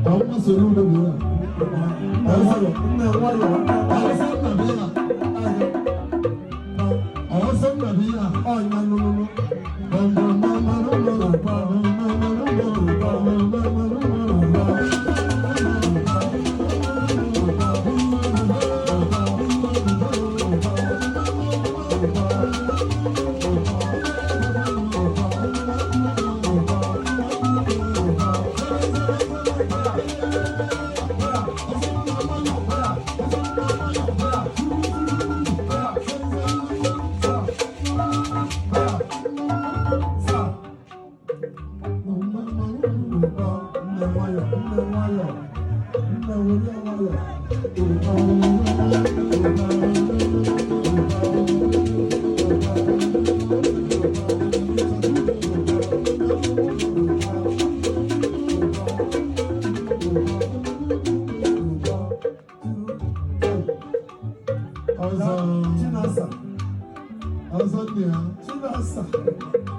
Àwọn sọ̀rọ̀ ló bí wà. Wáyọ̀ nne wáyọ̀ Àwọn sọ̀rọ̀ bí wà. Àwọn sọ̀rọ̀ bí wà. ọ̀nyá nụnụnụ. Chinasa. Chinasa.